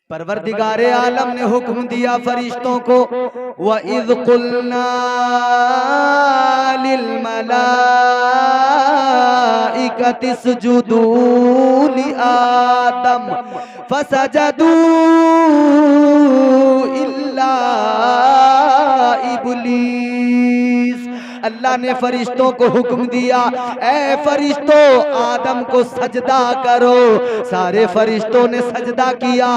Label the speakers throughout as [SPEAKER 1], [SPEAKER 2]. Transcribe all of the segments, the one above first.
[SPEAKER 1] परवरदिगारे आलम ने हुक्म दिया फरिश्तों को, व इज़ क़ुल्ना लिल मलाइकति इसजुदू लि आदम फसजदू इल्ला इब्लीस। अल्लाह ने फरिश्तों को हुक्म दिया, ए फरिश्तों आदम को सजदा करो। सारे फरिश्तों ने सजदा किया,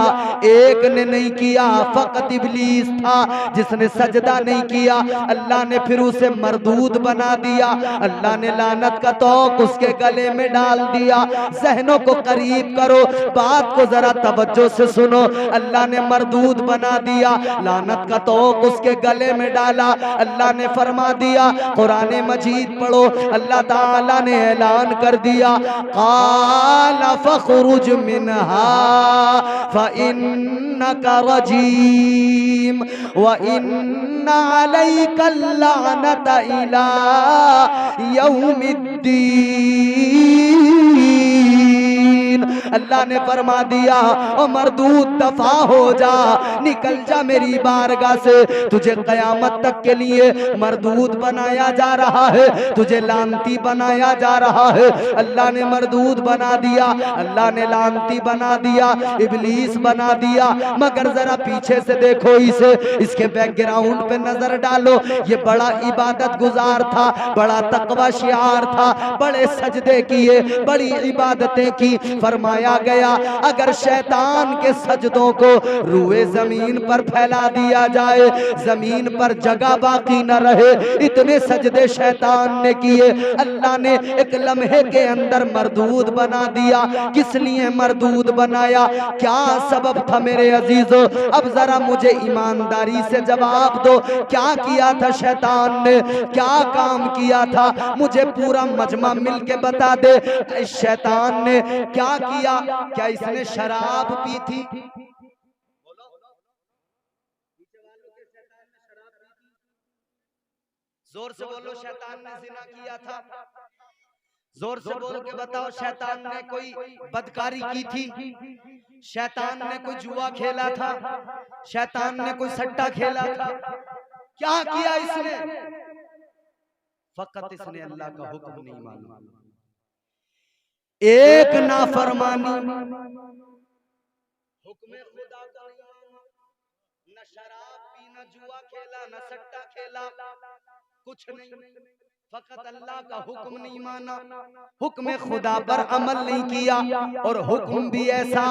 [SPEAKER 1] एक ने नहीं किया, फकत इब्लीस था जिसने सजदा नहीं किया। अल्लाह ने फिर उसे मरदूद बना दिया। अल्लाह ने लानत का तौक उसके गले में डाल दिया। जहनों को करीब करो, बात को जरा तवज्जो से सुनो। अल्लाह ने मरदूद बना दिया, लानत का तौक उसके गले में डाला। अल्लाह ने फरमा दिया, कुरान मजीद पढ़ो, अल्लाह ताला ने ऐलान कर दिया, क़ाल फ़ख़रुज मिन्हा फ़इन्नका रजीम व इन्ना अलैका लअनत इला यौमिद्दीन। अल्लाह ने फरमा दिया, ओ मरदूद दफा हो जा, निकल जा मेरी बारगाह से। तुझे कयामत तक के लिए मरदूद बनाया जा रहा है, तुझे लानती बनाया जा रहा है। अल्लाह ने मरदूद बना दिया, अल्लाह ने लानती बना दिया, इब्लीस बना दिया। मगर जरा पीछे से देखो इसे, इसके बैकग्राउंड पे नजर डालो। ये बड़ा इबादत गुजार था, बड़ा तकवा शियार था, बड़े सजदे किए, बड़ी इबादतें की। फरमाया गया, अगर शैतान के सजदों को रूए जमीन पर फैला दिया जाए, जमीन पर जगह बाकी न रहे, इतने सजदे शैतान ने किए। अल्लाह ने एक लम्हे के अंदर मरदूद बना दिया। किस लिए मरदूद बनाया, क्या सबब था मेरे अजीजों? अब जरा मुझे ईमानदारी से जवाब दो, क्या किया था शैतान ने, क्या काम किया था? मुझे पूरा मजमा मिल के बता दे, शैतान ने क्या किया? क्या इसने शराब पी थी? जोर से बोलो, शैतान ने जिना किया था? जोर से बोल के बताओ, शैतान ने कोई बदकारी की थी? शैतान ने कोई जुआ खेला था? शैतान ने कोई सट्टा खेला था? क्या किया इसने? फकत इसने अल्लाह का हुक्म नहीं माना, एक नाफरमानी, हुक्म खुदा का नहीं माना। न शराब पी, न जुआ खेला, न सट्टा खेला, कुछ नहीं, फकत अल्लाह का हुक्म नहीं माना, हुक्म खुदा पर अमल नहीं किया। और हुक्म भी ऐसा,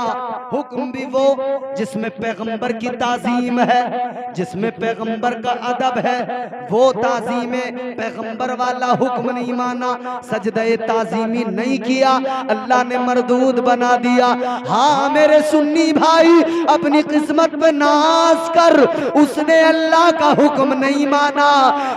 [SPEAKER 1] हुक्म भी वो जिसमें पैगंबर की ताजीम है, जिसमें पैगंबर का अदब है, वो ताजीम पैगंबर वाला हुक्म नहीं माना, सजदे ताजीमी नहीं किया, अल्लाह ने मरदूद बना दिया। हाँ मेरे सुन्नी भाई, अपनी किस्मत पे नाज कर, उसने अल्लाह का हुक्म नहीं माना,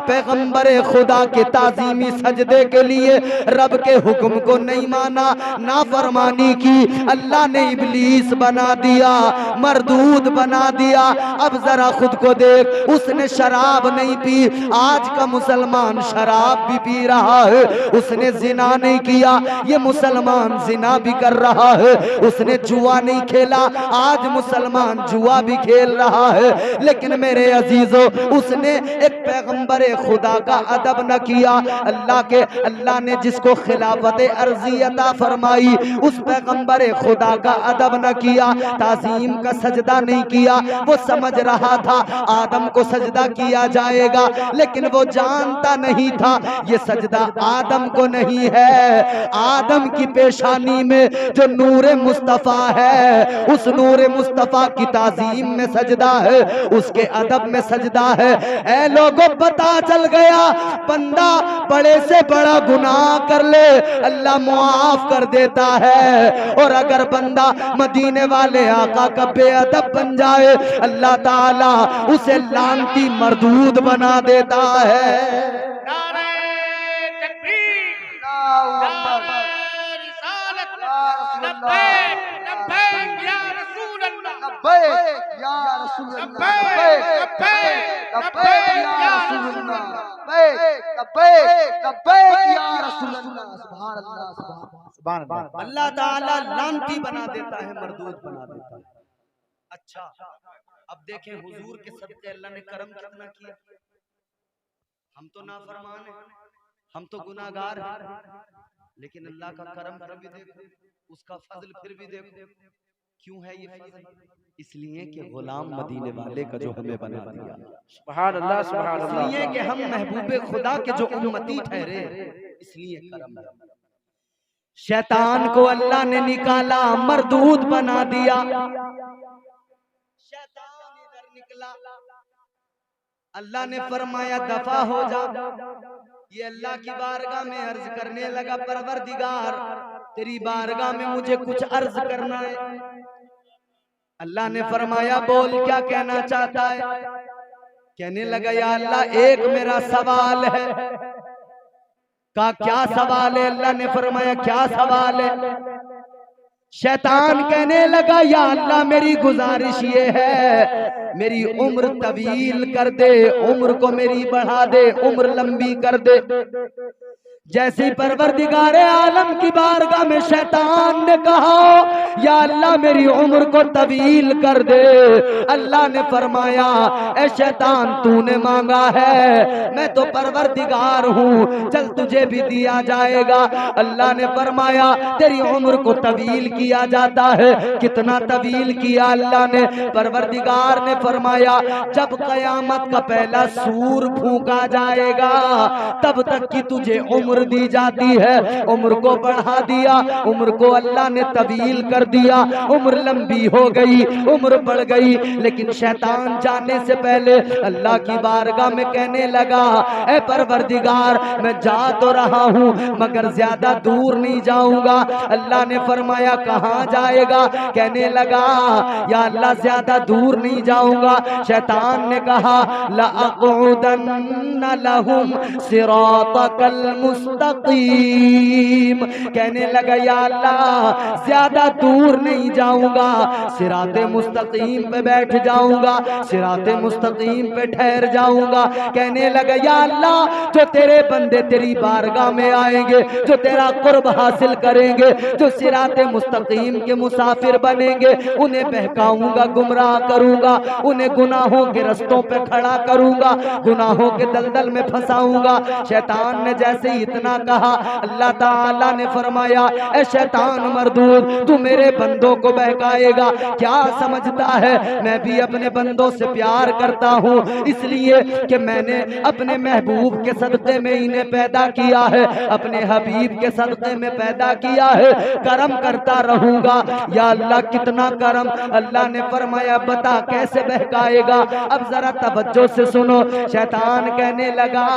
[SPEAKER 1] पैगंबर खुदा के ताजीमी सजदे के लिए रब के हुक्म को नहीं माना, नाफरमानी की। अल्लाह ने इब्लीस बना दिया, मरदूद बना दिया। अब जरा खुद को देख, उसने शराब नहीं पी, आज का मुसलमान शराब भी पी रहा है। उसने जिना नहीं किया, ये मुसलमान जिना भी कर रहा है। उसने जुआ नहीं खेला, आज मुसलमान जुआ भी खेल रहा है। लेकिन मेरे अजीजों, उसने एक पैगंबर खुदा का अदब न किया। अल्लाह ने जिसको खिलाफत अर्जी अता फरमाई, उस पैगंबर खुदा का अदब न किया, ताजीम का सजदा नहीं किया। वो समझ रहा था आदम को सजदा किया जाएगा, लेकिन वो जानता नहीं था ये सजदा आदम को नहीं है, आदम की पेशानी में जो नूरे मुस्तफा है, उस नूरे मुस्तफा की ताजीम में सजदा है, उसके अदब में सजदा है। ऐ लोगों, पता चल गया, बंदा बड़े से बड़ा गुनाह कर ले, अल्लाह मुआफ कर देता है। और अगर बंदा मदीने वाले आका का बेअदब बन जाए, अल्लाह ताला उसे लानती मरदूद बना देता है। नारे तकबीर, लब्बैक लब्बैक या रसूल अल्लाह, लब्बैक या रसूल अल्लाह, लब्बैक लब्बैक या रसूल अल्लाह, अल्लाह ताला लानती बना देता है, मरदूद बना देता है। अच्छा, अब देखें हुजूर के सदके अल्लाह ने करम कितना किया। हम तो नाफरमान हैं, हम तो गुनाहगार हैं, लेकिन अल्लाह का करम फिर भी देखो, उसका फजल फिर भी देखो। क्यों है ये फजल? इसलिए कि गुलाम मदीने वाले का जो हमें बना दिया। सुभान अल्लाह, सुभान अल्लाह। इसलिए कि हम महबूबे खुदा के जो उम्मती ठहरे, इसलिए करम है। शैतान को अल्लाह ने निकाला, मरदूद बना दिया। शैतान इधर निकला, अल्लाह ने फरमाया दफा हो जा। ये अल्लाह की बारगाह में अर्ज करने लगा, परवरदिगार तेरी बारगाह में मुझे कुछ अर्ज करना है। अल्लाह ने फरमाया बोल, क्या कहना चाहता है? कहने लगा या अल्लाह एक मेरा सवाल है। कहा क्या सवाल है? अल्लाह ने फरमाया क्या सवाल है? शैतान कहने लगा या अल्लाह मेरी गुजारिश ये है, मेरी उम्र तवील कर दे, उम्र को मेरी बढ़ा दे, उम्र लंबी कर दे। जैसे परवरदिगार आलम की बारगाह में शैतान ने कहा या अल्लाह मेरी उम्र को तवील कर दे, अल्लाह ने फरमाया ए शैतान तूने मांगा है, मैं तो परवरदिगार हूँ, चल तुझे भी दिया जाएगा। अल्लाह ने फरमाया तेरी उम्र को तवील किया जाता है। कितना तवील किया अल्लाह ने? परवरदिगार ने फरमाया जब कयामत का पहला सूर फूंका जाएगा तब तक की तुझे उम्र दी जाती है। उम्र को बढ़ा दिया, उम्र को अल्लाह ने तवील कर दिया, उम्र लंबी हो गई, उम्र बढ़ गई। लेकिन शैतान जाने से पहले अल्लाह की बारगाह में कहने लगा ए परवरदिगार मैं जा तो रहा हूँ मगर ज्यादा दूर नहीं जाऊंगा। अल्लाह ने फरमाया कहाँ जाएगा? कहने लगा या अल्लाह ज्यादा दूर नहीं जाऊंगा। शैतान ने कहा लअक़उदन्न लहुम सिरातकल मुस्तकीम। कहने लगा या अल्लाह ज्यादा दूर नहीं जाऊंगा, सिराते मुस्तकीम पे बैठ जाऊंगा, सिराते मुस्तकीम पे ठहर जाऊंगा। कहने लगा या अल्लाह जो तेरे बंदे तेरी बारगाह में आएंगे, जो तेरा कुर्ब हासिल करेंगे, जो सिराते मुस्तकीम के मुसाफिर बनेंगे, उन्हें बहकाऊंगा, गुमराह करूंगा, उन्हें गुनाहों के रस्तों पे खड़ा करूंगा, गुनाहों के दलदल में फंसाऊंगा। शैतान ने जैसे ही इतना कहा अल्लाह ताला ने फरमाया ए शैतान मरदूद तू मेरे बंदों को बहकाएगा? क्या समझता है मैं भी अपने बंदों से प्यार करता हूँ, इसलिए कि मैंने अपने महबूब के सदक़े में इन्हें पैदा किया है, अपने हबीब के सदक़े में पैदा किया है, करम करता रहूंगा। या अल्लाह कितना करम। अल्लाह ने फरमाया बता कैसे बहकाएगा? अब जरा तवज्जो से सुनो। शैतान कहने लगा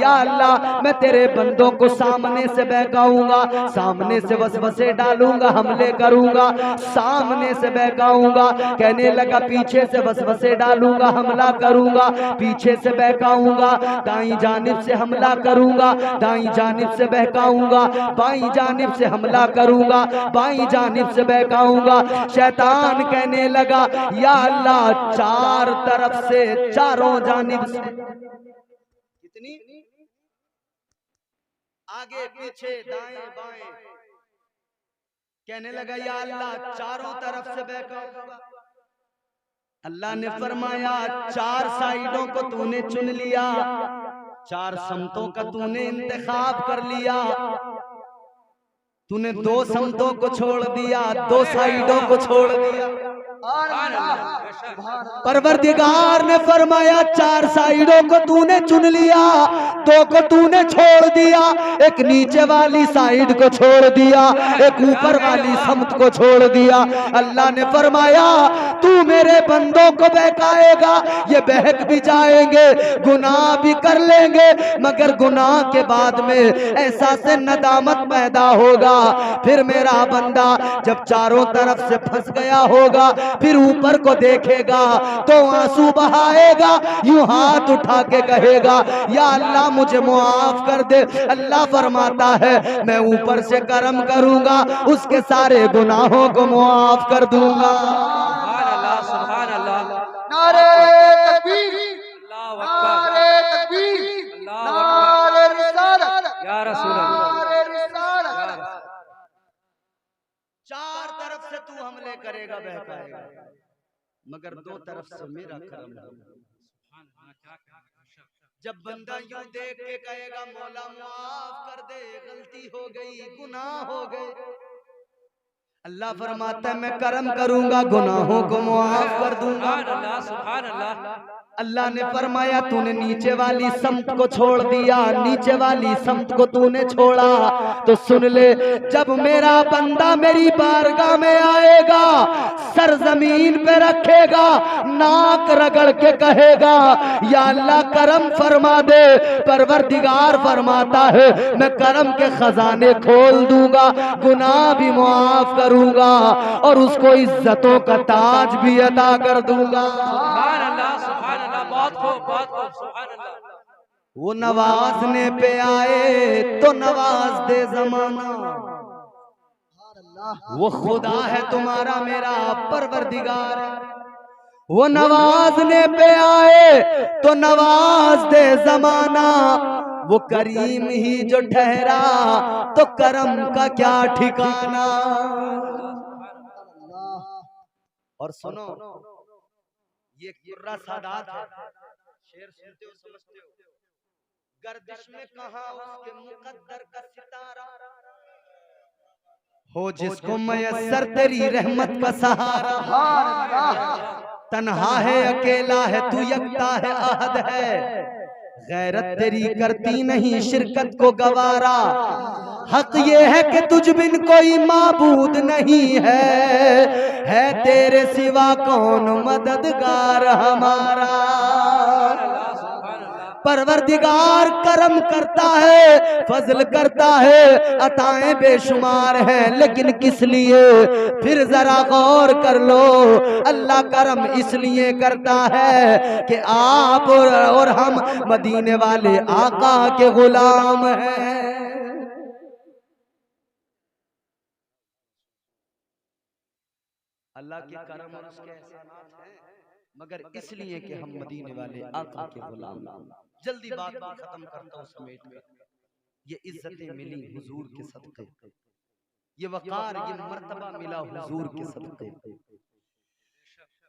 [SPEAKER 1] या अल्लाह मैं तेरे बंदों को सामने से बहकाऊंगा, सामने से वसवसे डालूंगा, हमले करूंगा, सामने से बहकाऊंगा। कहने लगा पीछे से वसवसे डालूंगा, हमला करूंगा, पीछे से बहकाऊंगा, दाईं जानिब से हमला करूंगा, दाईं जानिब से बहकाऊंगा, बाईं जानिब से हमला करूंगा, बाईं जानिब से बहकाऊंगा। शैतान कहने लगा या अल्लाह चार तरफ से, चारों जानिब से, कितनी आगे पीछे दाएं बाएं, कहने लगा या अल्लाह चारों तरफ से बहकाऊंगा। अल्लाह ने फरमाया चार साइडों को तूने चुन लिया, चार समतों का तूने इंतखाब कर लिया, तूने दो समतों को छोड़ दिया, दो साइडों को छोड़ दिया। परवरदिगार ने फरमाया चार साइडों को तूने चुन लिया, दो को तूने छोड़ दिया, एक नीचे वाली साइड को छोड़ दिया, एक ऊपर वाली समत को छोड़ दिया। अल्लाह ने फरमाया तू मेरे बंदों को बहकाएगा, ये बहक भी जाएंगे, गुनाह भी कर लेंगे, मगर गुनाह के बाद में एहसास नदामत पैदा होगा। फिर मेरा बंदा जब चारों तरफ से फंस गया होगा, फिर ऊपर को देखेगा तो आंसू बहाएगा, यूं हाथ उठा के कहेगा या अल्लाह मुझे मुआफ कर दे। अल्लाह फरमाता है मैं ऊपर से करम करूंगा, उसके सारे गुनाहों को मुआफ कर दूंगा। सुभान अल्लाह, सुभान अल्लाह, नारे तकबीर, नारे तकबीर, नारे रिसालत, या रसूल अल्लाह, नारे रिसालत। चार तरफ से तू हमले करेगा, बहकाएगा। मगर दो तरफ से मेरा करम है। जब बंदा यूं देख के कहेगा मौला माफ कर दे, गलती हो गई, गुनाह हो गए, अल्लाह फरमाता है मैं करम करूंगा, गुनाहों को माफ कर दूंगा। सुभान अल्लाह। अल्लाह ने फरमाया तूने नीचे वाली समत को छोड़ दिया, नीचे वाली समत को तूने छोड़ा, तो सुन ले, जब मेरा बंदा मेरी बारगाह में आएगा, सर जमीन पे रखेगा, नाक रगड़ के कहेगा या अल्लाह करम फरमा दे। परवरदिगार फरमाता है मैं करम के खजाने खोल दूंगा, गुनाह भी माफ करूंगा और उसको इज्जतों का ताज भी अता कर दूंगा। सुभान अल्लाह, सुभान अल्लाह, बहुत खूब, बहुत खूब, सुभान अल्लाह। वो नवाजने पे आए तो नवाज दे जमाना, वो खुदा है तुम्हारा मेरा परवरदिगार। वो नवाजने पे आए तो नवाज दे जमाना, वो करीम ही जो ठहरा तो करम का क्या ठिकाना। और सुनो, ये कुर्रा सादात है, शेर सुनते हो समझते हो, गर्दिश में कहा उसके मुकद्दर का सितारा, हो जिसको मयस्सर तेरी रहमत का सहारा। तन्हा है अकेला है तू, यकता है आहद है, गैरत तेरी करती नहीं शिरकत को गवारा। हक ये है कि तुझ बिन कोई माबूद नहीं है तेरे सिवा कौन मददगार हमारा। परवरदिगार करम करता है, फजल करता है, अताएं बेशुमार हैं, लेकिन किस लिए? फिर जरा गौर कर लो, अल्लाह करम इसलिए करता है कि आप और हम मदीने वाले आका के गुलाम हैं। अल्लाह के करम और उसके एहसानात हैं, मगर इसलिए कि हम मदीने वाले आका के गुलाम। जल्दी बात खत्म करता हूँ समेट कर। ये इज्जतें मिली हुजूर के सदके, ये वकार ये मर्तबा मिला हुजूर के सदके।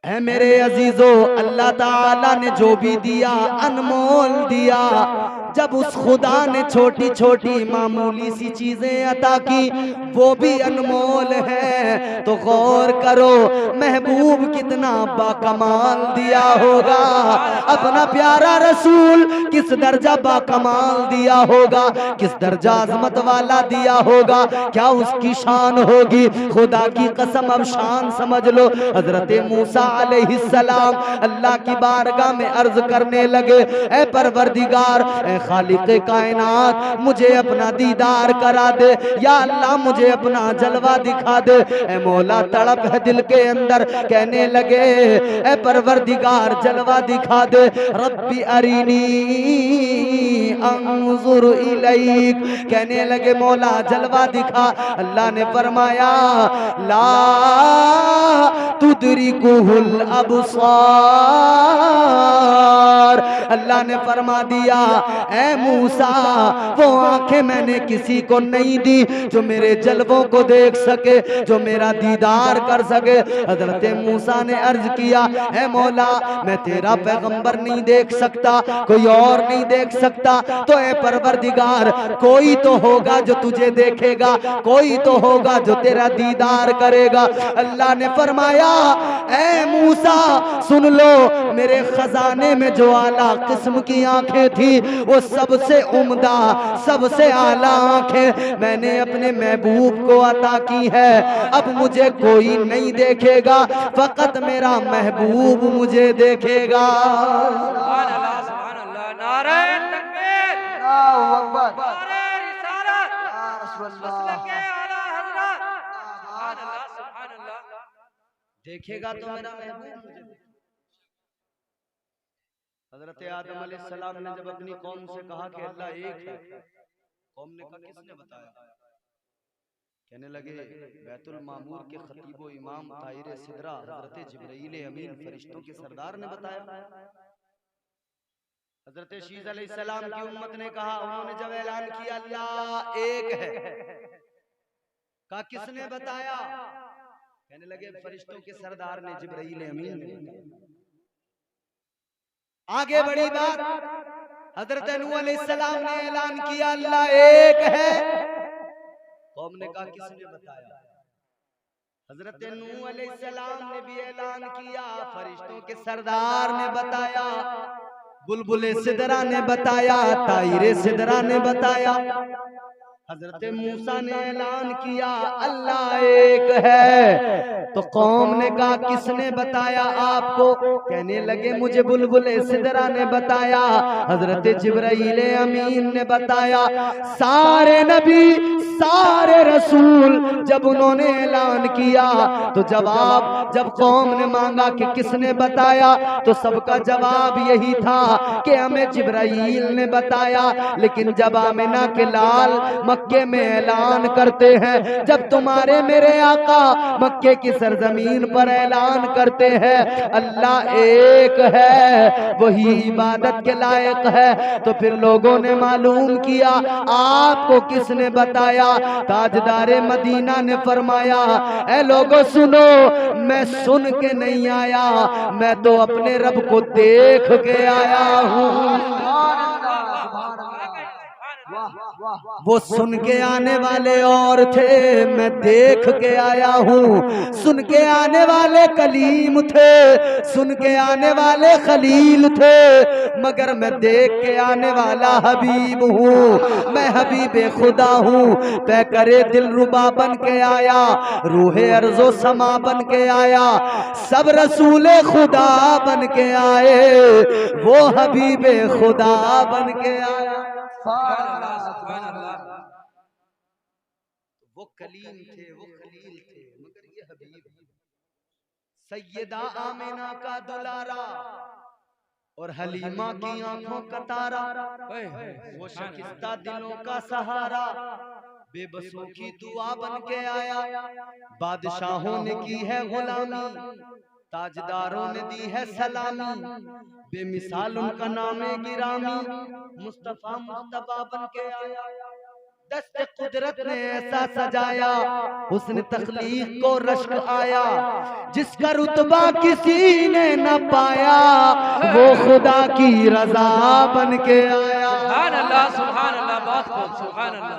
[SPEAKER 1] ऐ मेरे अजीजों, अल्लाह ताला ने जो भी दिया अनमोल दिया। जब उस खुदा ने छोटी छोटी मामूली सी चीजें अता की, वो भी अनमोल है, तो गौर करो महबूब कितना बाकमाल दिया होगा। अपना प्यारा रसूल किस दर्जा बाकमाल दिया होगा, किस दर्जा अजमत वाला दिया होगा, क्या उसकी शान होगी। खुदा की कसम अब शान समझ लो। हजरत मूसा अलैहिस्सलाम अल्लाह की बारगाह में अर्ज करने लगे, ऐ परवरदिगार, ऐ खालिक़े कायनात, मुझे अपना दीदार करा दे, या अल्लाह मुझे अपना जलवा दिखा दे। ऐ मौला तड़प है दिल के अंदर, कहने लगे ऐ परवरदिगार जलवा दिखा दे। रब्बी अरीनी अंजुर इलैक, कहने लगे मौला जलवा दिखा। अल्लाह ने फरमाया ला तुदरिकुहुल अबसार, अल्लाह ने फरमा दिया ऐ मूसा, वो आंखें मैंने किसी को नहीं दी जो मेरे जलवों को देख सके, जो मेरा दीदार कर सके। हजरत मूसा ने अर्ज किया ऐ मौला, मैं तेरा पैगंबर नहीं देख सकता, कोई और नहीं देख सकता, तो ऐ परवरदिगार कोई तो होगा जो तुझे देखेगा, कोई तो होगा जो तेरा दीदार करेगा। अल्लाह ने फरमाया ऐ मूसा सुन लो, मेरे खजाने में जो आला किस्म की आंखें थी, वो सबसे उम्दा सबसे आला आंखें मैंने अपने महबूब को अता की है। अब मुझे कोई नहीं देखेगा, फकत मेरा महबूब मुझे देखेगा। सुभान अल्लाह, सुभान अल्लाह, नारे तकबीर, अल्लाहू अकबर, नारे रिसालत, या रसूल अल्लाह, आला हजरत, सुभान अल्लाह, सुभान अल्लाह। देखेगा तो मेरा महबूब मुझे। हजरत आदम अलैहिस्सलाम ने जब अपनी कौम से कहा कि अल्लाह एक है, कौम ने कहा किसने बताया? कहने लगे बैतुल मामूर के खतीब व इमाम ताहिर सिदरा हजरत जिब्राइल अमीन फरिश्तों के सरदार ने बताया। हजरत शीस अलैहिस्सलाम की उम्मत ने कहा, उन्होंने जब ऐलान किया अल्लाह एक है, कहा किसने बताया? कहने लगे फरिश्तों के सरदार ने, जिब्राइल अमीन ने। आगे बड़ी बात, हजरत नूह अलैहिस्सलाम ने ऐलान किया अल्लाह एक है। कौम ने कहा किसने बताया? हजरत नूह अलैहिस्सलाम ने भी ऐलान किया, फरिश्तों के सरदार ने बताया, बुलबुले सिदरा ने बताया, तायरे सिदरा ने बताया, हजरत मूसा ने ऐलान किया अल्लाह एक है। तो कौम ने कहा किसने बताया आपको? कहने लगे मुझे बुलबुले सिदरा ने बताया, हजरत जिब्राइल अमीन ने बताया। सारे नबी सारे रसूल जब उन्होंने ऐलान किया तो जब कौम ने मांगा कि किसने बताया, तो सबका जवाब यही था कि हमें जिब्राइल ने बताया। लेकिन जब आमिना के लाल मक्के में ऐलान करते हैं, जब तुम्हारे मेरे आका मक्के की सरजमीन पर ऐलान करते हैं अल्लाह एक है, वही इबादत के लायक है, तो फिर लोगों ने मालूम किया आपको किसने बताया? ताजदारे मदीना ने फरमाया, ऐ लोगों सुनो, मैं सुन के नहीं आया, मैं तो अपने रब को देख के आया हूँ। वो सुन के आने वाले और थे, मैं देख के आया हूँ। सुन के आने वाले कलीम थे, सुन के आने वाले खलील थे, मगर मैं देख के आने वाला हबीब हूँ। मैं हबीबे खुदा हूँ। तय करे दिलरुबा बन के आया, रूहे अर्जो समा बन के आया, सब रसूले खुदा बन के आए, वो हबीबे खुदा बन के आया। वो कलीम थे, वो खलील थे, मगर ये हबीब। सैयदा आमिना का दुलारा और हलीमा की आंखों का तारा, वो शकिस्ता दिलों का सहारा, बेबसों की दुआ बन के आया। बादशाहों ने की है गुलामी, ताजदारों ने दी है सलामी, बेमिसाल उनका नामे गिरामी, मुस्तफा मुस्तफा बन के आया। दस्ते कुदरत ने ऐसा सजाया, उसने तख्लीक को रश्क आया, जिसका रुतबा किसी ने न पाया, वो खुदा की रजा बन के आया। सुभान अल्लाह, सुभान अल्लाह, बहुत खूब, सुभान अल्लाह।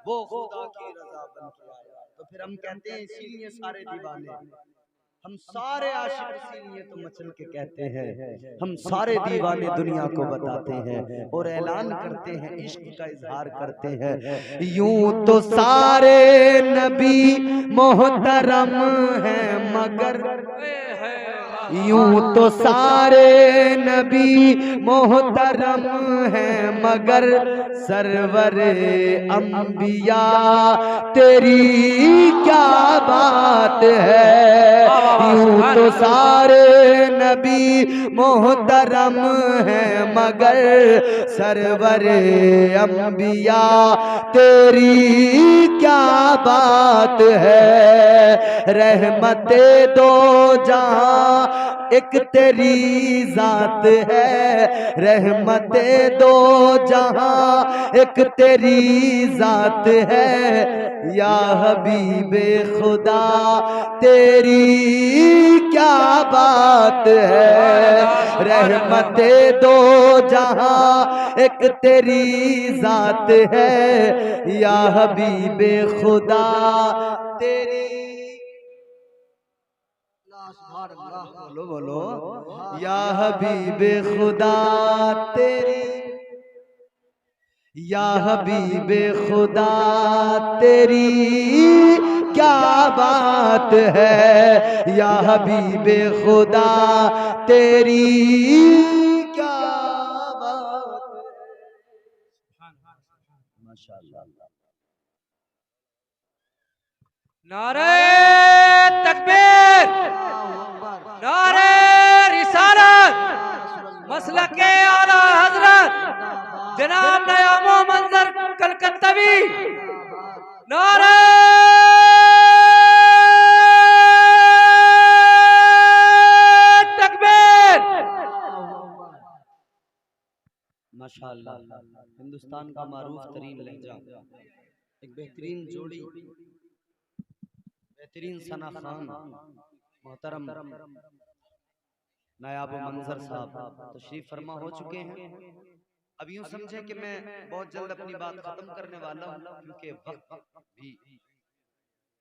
[SPEAKER 1] वो खुदा की रजा बन के आया। तो फिर हम कहते हैं इसीलिए सारे दीवाने, हम सारे आशिक इसीलिए तो मचल के कहते हैं, हम सारे दीवाने दुनिया को बताते हैं और ऐलान करते हैं, इश्क का इजहार करते हैं। यूं तो सारे नबी मोहतरम हैं, मगर यूं तो सारे नबी मोहतरम हैं, मगर सरवरे अंबिया तेरी क्या बात है। यूं तो सारे नबी मोहतरम हैं, मगर सरवरे अंबिया तेरी क्या बात है। रहमते दो जहां एक तेरी जात है, रहमते दो जहां एक तेरी जात है। या हबीबे खुदा तेरी क्या बात है। रहमते दो जहां एक तेरी जात है, या हबीबे खुदा तेरी। बोलो बोलो, या हबीबे खुदा तेरी, या हबीबे खुदा तेरी क्या बात है। या हबीबे खुदा तेरी क्या बात है। माशाअल्लाह।
[SPEAKER 2] नारे तकबीर, नारे रिसालत, मसलके आला हजरत जनाब नयामो मंजर कलकत्तवी, नारे तकबीर।
[SPEAKER 1] माशाअल्लाह, हिंदुस्तान का मारूफ तरीन लहजा, एक बेहतरीन जोड़ी, बेहतरीन सना खान मोहतरम नायाब मंजर साहब तशरीफ फरमा हो चुके हैं। अब यूं समझे कि मैं बहुत जल्द अपनी बात खत्म करने वाला हूं, क्योंकि वक्त भी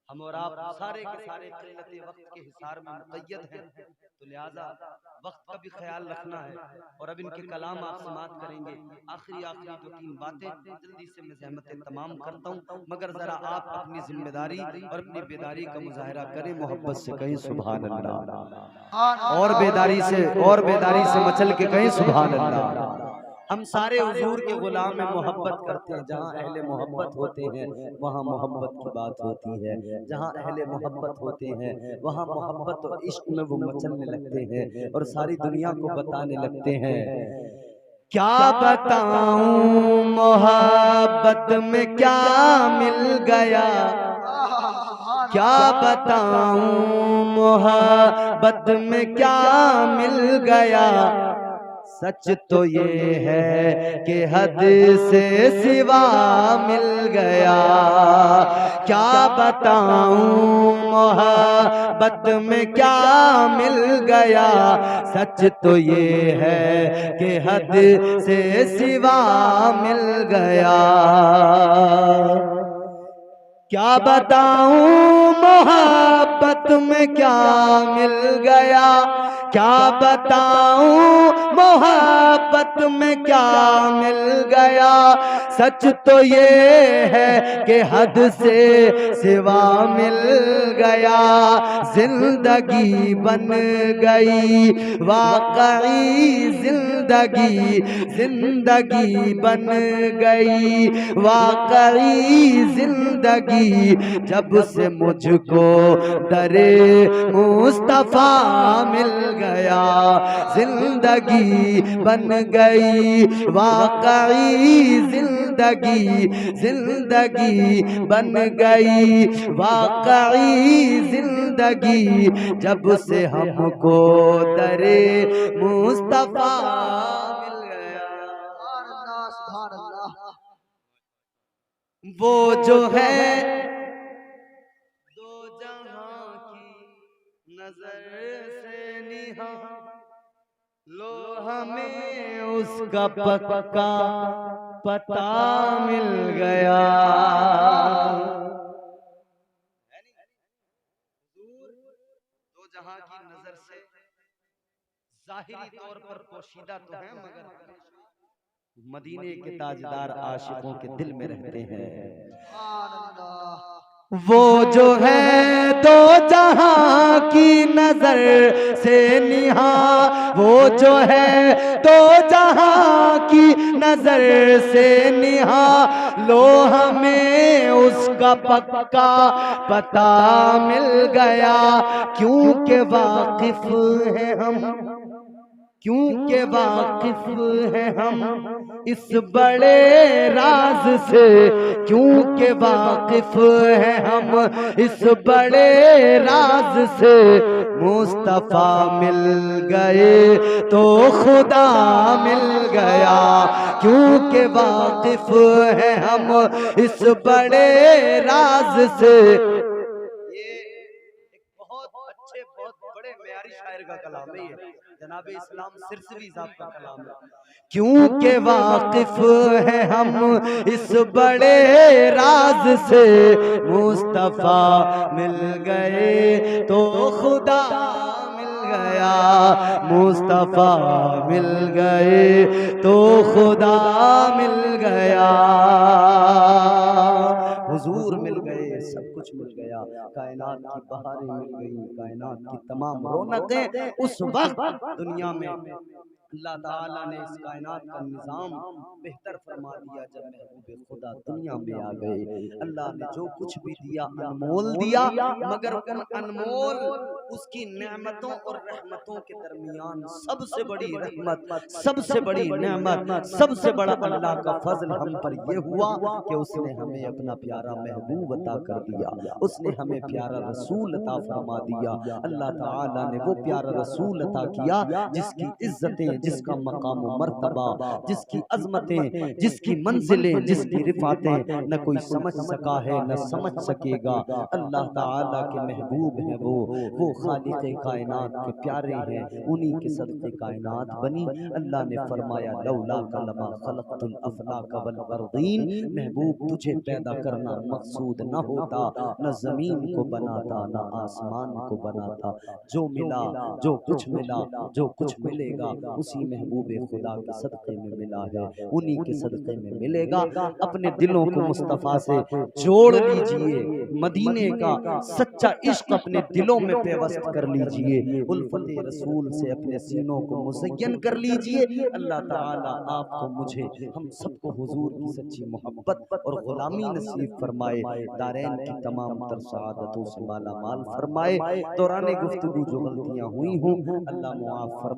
[SPEAKER 1] हम और आप सारे के सारे किल्लत वक्त के हिसार में मुक़य्यद हैं, तो लिहाजा वक्त का भी ख्याल रखना है। और अब इनके कलाम आप समाप्त करेंगे। आखिरी दो तीन बातें जल्दी से मैं ज़हमतें तमाम करता हूँ, मगर जरा आप अपनी जिम्मेदारी और अपनी बेदारी का मुजाहरा करें, मोहब्बत से कहीं सुभान अल्लाह, और बेदारी से मचल के कहीं सुभान अल्लाह। हम सारे हुजूर के गुलाम में मोहब्बत करते हैं। जहाँ अहले मोहब्बत होते हैं वहाँ मोहब्बत की बात होती है। जहाँ अहले मोहब्बत होते हैं वहाँ मोहब्बत और इश्क में वो मचलने लगते हैं और सारी दुनिया को बताने लगते हैं। क्या बताऊं मोहब्बत में क्या मिल गया, क्या बताऊं मोहब्बत में क्या मिल गया। सच तो ये है कि हद से सिवा मिल गया। क्या बताऊं मोहब्बत में क्या मिल गया। सच तो ये है कि हद से सिवा मिल गया। क्या बताऊं मोहब्बत में क्या मिल गया। क्या बताऊं मोहब्बत में क्या मिल गया। सच तो ये है कि हद से सिवा मिल गया। जिंदगी बन गई वाकई जिंदगी, जिंदगी बन गई वाकई जिंदगी। जब से मुझको दरे मुस्तफा मिल गया। जिंदगी बन गई वाकई जिंदगी, जिंदगी बन गई वाकई जिंदगी। जब से हमको दरे मुस्तफा मिल गया। वो जो है दो जहां की नजर से निहा, लो हमें उसका पक्का पता मिल गया। दो जहां की नजर से जाहिरी तौर पर पोशीदा तो है, मगर मदीने के ताजदार आशिकों के दिल में रहते हैं। वो जो है दो जहां की नजर से निहा, वो जो है दो जहां की नजर से निहा। लो हमें उसका पक्का पता मिल गया। क्योंकि वाकिफ है हम, क्योंकि वाकिफ है हम इस बड़े राज से। क्योंकि वाकिफ है हम इस बड़े राज से। मुस्तफा मिल गए तो खुदा मिल गया। क्योंकि वाकिफ है हम इस बड़े राज से। ये एक बहुत अच्छे बहुत बड़े मेयारी शायर का कलाम है, ये जनाब इस्लाम सिरसवी साहब का कलाम है। क्योंकि वाकिफ है हम इस बड़े राज से। मुस्तफा मिल गए तो खुदा मिल गया। मुस्तफा मिल गए तो खुदा मिल गया। हुजूर मिल गए, सब कुछ मिल गया। कायनात की बहारें मिल गई, कायनात की तमाम रौनकें उस वक्त दुनिया में अल्लाह ताला ने इस कायनात का निजाम बेहतर फरमा दिया जब महबूब खुदा दुनिया में आ गए। अल्लाह ने जो कुछ भी दिया अनमोल दिया, मगर उन अनमोल उसकी नेमतों और रहमतों के दरमियान सबसे बड़ी रहमत, सबसे बड़ी नेमत, सबसे बड़ा अल्लाह का फजल हम पर यह हुआ कि उसने हमें अपना प्यारा महबूब अता कर दिया। उसने हमें प्यारा रसूल अता फरमा दिया। अल्लाह ताला ने वो प्यारा रसूल अता किया जिसकी इज्जतें
[SPEAKER 3] जिसका मकाम मर्तबा, जिसकी अजमतें, जिसकी मंजिलें, जिसकी रिफातें न कोई समझ सका है न समझ सकेगा। अल्लाह ताला के महबूब हैं वो खालिक़े कायनात के प्यारे हैं, उन्हीं के सदक़े कायनात बनी। अल्लाह ने फरमाया लौला कलमा खलक़तुल अफ़लाक वल अर्दीन, महबूब तुझे पैदा करना मकसूद न होता, न जमीन को बनाता न आसमान को बनाता। जो मिला, जो कुछ मिला, जो कुछ मिलेगा उसी महबूब खुदा के सदक़े में मिला है, उन्हीं के सदक़े में मिलेगा। अपने दिलों को मुस्तफ़ा से जोड़ लीजिए, मदीने का सच्चा इश्क अपने दिलों में पेवस्त कर लीजिए, उल्फते रसूल से अपने सीनों को मुज़य्यन कर लीजिए। अल्लाह ताला आपको, मुझे, हम सबको हुजूर की सच्ची मोहब्बत और गुलामी नसीब फरमाए, दारैन की तमाम तर सआदतों से माला माल फरमाए। दौरान गुफ्तगू जो गलतियां हुई हों अल्लाह मुआफ़ फरमाए।